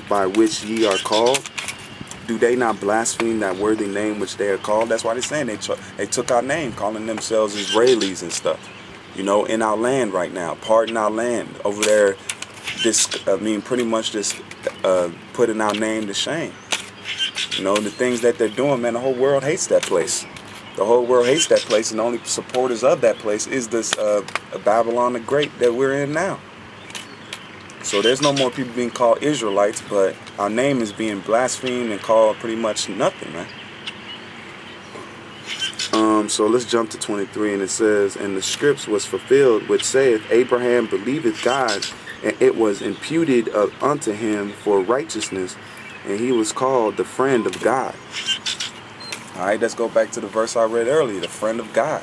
by which ye are called? Do they not blaspheme that worthy name which they are called? That's why they're saying they took our name, calling themselves Israelis and stuff. You know, in our land right now, pardon our land over there. Pretty much just putting our name to shame. You know, the things that they're doing, man, the whole world hates that place. The whole world hates that place, and the only supporters of that place is this Babylon the Great that we're in now. So there's no more people being called Israelites, but our name is being blasphemed and called pretty much nothing, man. So let's jump to 23, and it says, and the scripts was fulfilled, which saith, Abraham believeth God, and it was imputed unto him for righteousness, and he was called the friend of God. All right, let's go back to the verse I read earlier, the friend of God.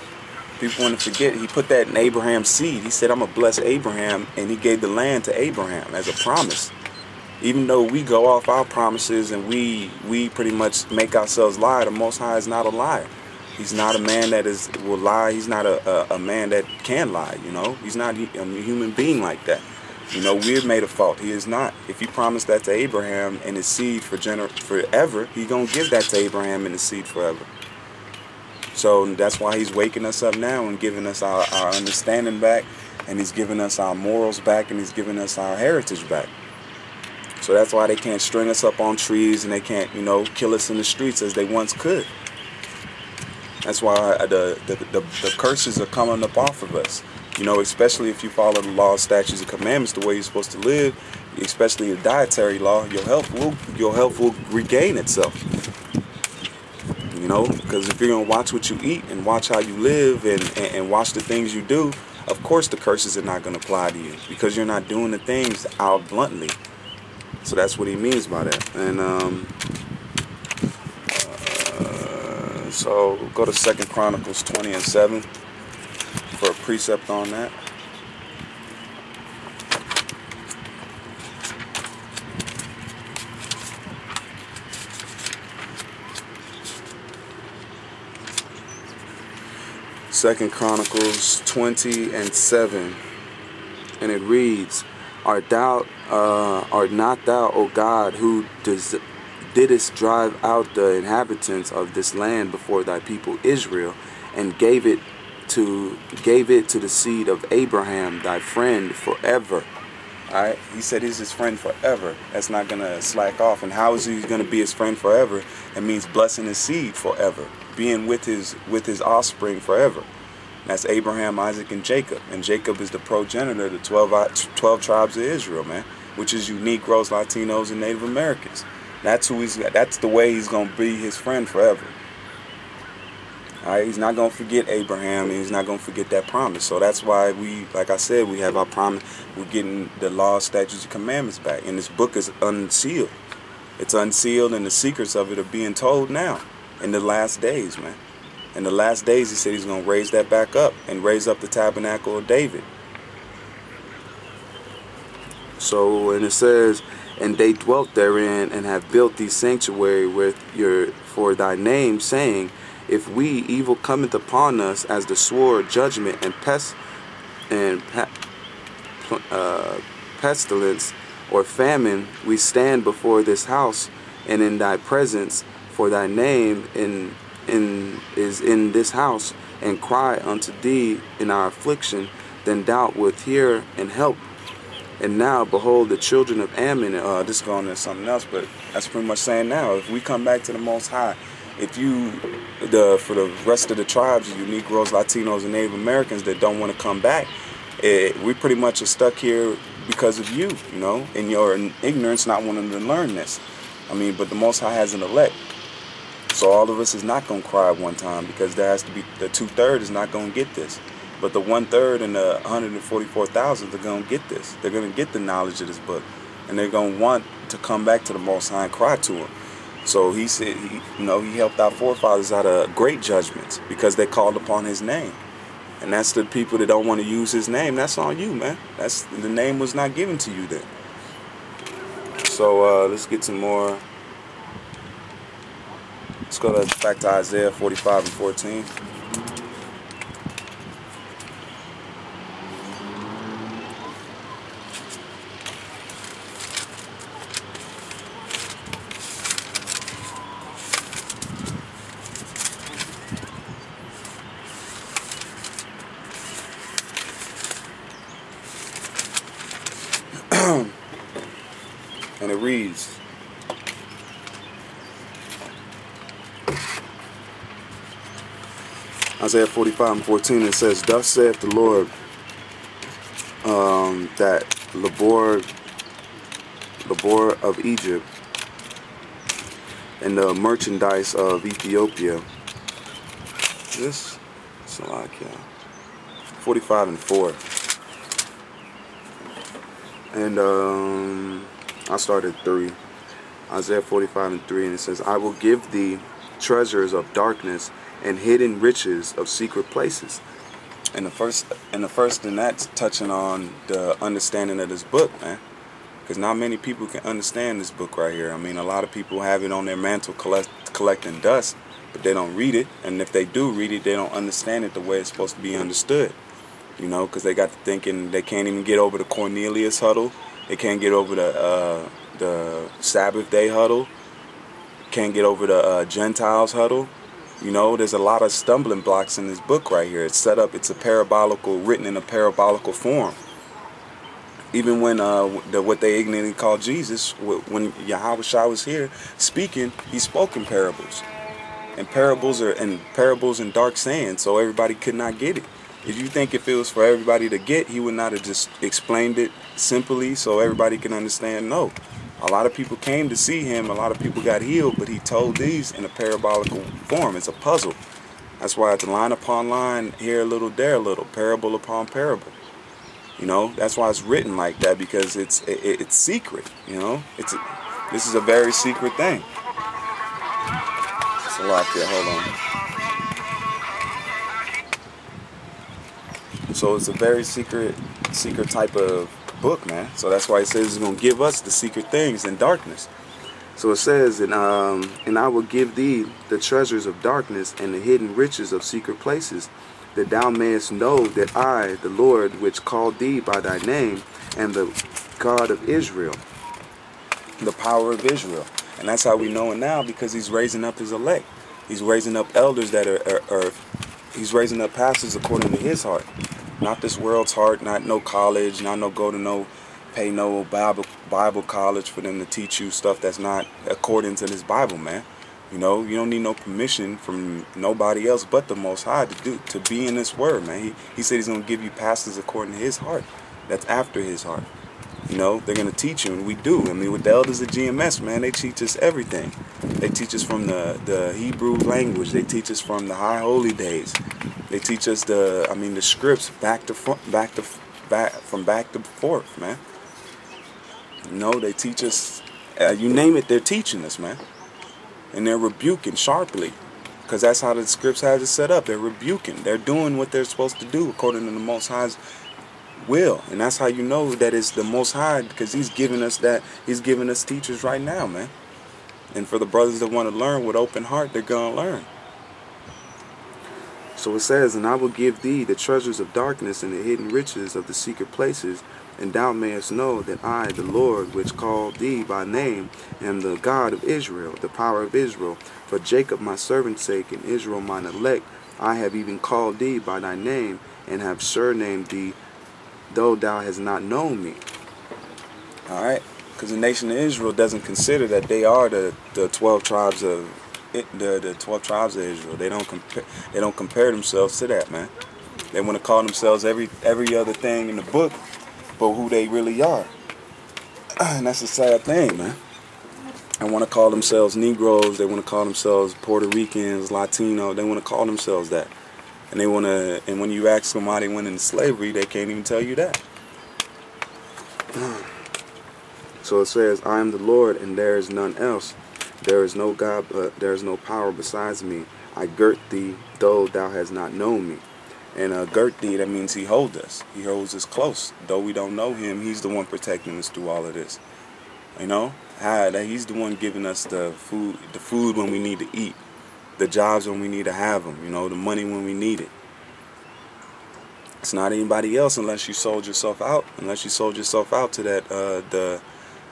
People want to forget, he put that in Abraham's seed. He said, I'm going to bless Abraham, and he gave the land to Abraham as a promise. Even though we go off our promises and we pretty much make ourselves lie, the Most High is not a liar. He's not a man that will lie. He's not a man that can lie, you know. He's not a human being like that. You know, we've made a fault. He is not. If he promised that to Abraham and his seed forever, he's going to give that to Abraham and his seed forever. So that's why he's waking us up now and giving us our understanding back, and he's giving us our morals back, and he's giving us our heritage back. So that's why they can't string us up on trees, and they can't, you know, kill us in the streets as they once could. That's why the curses are coming up off of us. You know, especially if you follow the laws, statutes, and commandments the way you're supposed to live, especially the dietary law, your health will regain itself. You know, because if you're going to watch what you eat and watch how you live and watch the things you do, of course the curses are not going to apply to you because you're not doing the things out bluntly. So that's what he means by that. And so go to 2 Chronicles 20 and 7 for a precept on that. Second Chronicles 20 and 7, and it reads, Art not thou, O God, who didst drive out the inhabitants of this land before thy people Israel, and gave it to the seed of Abraham, thy friend, forever. All right, he said he's his friend forever. That's not gonna slack off. And how is he gonna be his friend forever? It means blessing his seed forever, being with his offspring forever. That's Abraham, Isaac, and Jacob. And Jacob is the progenitor of the 12 tribes of Israel, man, which is you Negroes, Latinos, and Native Americans. That's the way he's gonna be his friend forever. All right, he's not gonna forget Abraham, and he's not gonna forget that promise. So that's why like I said, we have our promise. We're getting the law, statutes, and commandments back, and this book is unsealed. It's unsealed, and the secrets of it are being told now in the last days, man. In the last days, he said he's going to raise that back up and raise up the tabernacle of David. So, and it says, and they dwelt therein and have built thee sanctuary for thy name, saying, if we evil cometh upon us as the sword, judgment, and pestilence or famine, we stand before this house and in thy presence, for thy name is in this house, and cry unto thee in our affliction, then thou wilt hear and help. And now behold, the children of Ammon, this is going into something else, but that's pretty much saying now, if we come back to the Most High, if for the rest of the tribes, you Negroes, Latinos, and Native Americans that don't want to come back, we pretty much are stuck here because of you, you know, in your ignorance, not wanting to learn this. I mean, but the Most High has an elect. So all of us is not going to cry one time, because there has to be, the 2/3 is not going to get this. But the 1/3 and the 144,000 are going to get this. They're going to get the knowledge of this book. And they're going to want to come back to the Most High and cry to him. So he said, he helped our forefathers out of great judgments because they called upon his name. And that's the people that don't want to use his name. That's on you, man. The name was not given to you then. So let's get some more. Let's go back to Isaiah 45 and 14. And it reads, Isaiah 45:14, it says, "Thus saith the Lord, that labor of Egypt and the merchandise of Ethiopia." This is like 45:4. And I started 3. Isaiah 45:3, and it says, "I will give thee treasures of darkness and hidden riches of secret places." And the first, and that's touching on the understanding of this book, man. Because not many people can understand this book right here. I mean, a lot of people have it on their mantle collecting dust, but they don't read it. And if they do read it, they don't understand it the way it's supposed to be understood. You know, because they got to thinking they can't even get over the Cornelius huddle. They can't get over the Sabbath day huddle. Can't get over the Gentiles huddle. You know, there's a lot of stumbling blocks in this book right here. It's set up, it's written in a parabolical form. Even when what they ignorantly call Jesus, when Yahushua was here speaking, he spoke in parables. And parables and dark sayings, so everybody could not get it. If you think if it was for everybody to get, he would not have just explained it simply so everybody can understand. No. A lot of people came to see him, a lot of people got healed, but he told these in a parabolical form. It's a puzzle. That's why it's line upon line, here a little, there a little, parable upon parable. You know, that's why it's written like that, because it's secret, you know. This is a very secret thing. It's a lot there, hold on. So it's a very secret type of book, man. So that's why it says it's going to give us the secret things in darkness. So it says, and I will give thee the treasures of darkness and the hidden riches of secret places, that thou mayest know that I, the Lord, which called thee by thy name, am the God of Israel, the power of Israel. And that's how we know it now, because he's raising up his elect. He's raising up elders that he's raising up pastors according to his heart. Not this world's heart, not no college, not no pay no Bible college for them to teach you stuff that's not according to this Bible, man. You know, you don't need no permission from nobody else but the Most High to be in this word, man. He said he's going to give you pastors according to his heart. That's after his heart. You know, they're going to teach you, and we do. I mean, with the elders of GMS, man, they teach us everything. They teach us from the Hebrew language. They teach us from the high holy days. They teach us the scripts from back to forth, man. You know, they teach us, you name it, they're teaching us, man. And they're rebuking sharply, because that's how the scripts has it set up. They're rebuking. They're doing what they're supposed to do according to the Most High's will. And that's how you know that it's the Most High, because he's giving us that. He's giving us teachers right now, man. And for the brothers that want to learn with open heart, they're going to learn. So it says, and I will give thee the treasures of darkness and the hidden riches of the secret places, and thou mayest know that I, the Lord, which called thee by name, am the God of Israel, the power of Israel. For Jacob my servant's sake, and Israel mine elect, I have even called thee by thy name, and have surnamed thee, though thou hast not known me. Alright? Because the nation of Israel doesn't consider that they are the 12 tribes of the 12 tribes of Israel. They don't compare themselves to that, man. They want to call themselves every other thing in the book, but who they really are. And that's a sad thing, man. They want to call themselves Negroes. They want to call themselves Puerto Ricans, Latino. They want to call themselves that. And and when you ask somebody went into slavery, they can't even tell you that. So it says, I am the Lord, and there is none else. There is no God, but there is no power besides me. I girt thee, though thou hast not known me. And girt thee, that means he holds us. He holds us close. Though we don't know him, he's the one protecting us through all of this. You know? He's the one giving us the food when we need to eat. The jobs when we need to have them. You know, the money when we need it. It's not anybody else unless you sold yourself out. Unless you sold yourself out to that,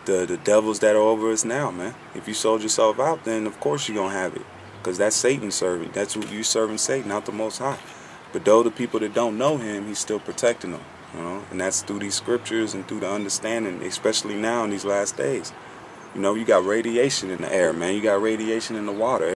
the devils that are over us now, man. If you sold yourself out, then of course you're going to have it. Because that's Satan's serving. That's what you serving Satan, not the Most High. But though the people that don't know him, he's still protecting them. You know? And that's through these scriptures and through the understanding, especially now in these last days. You know, you got radiation in the air, man. You got radiation in the water.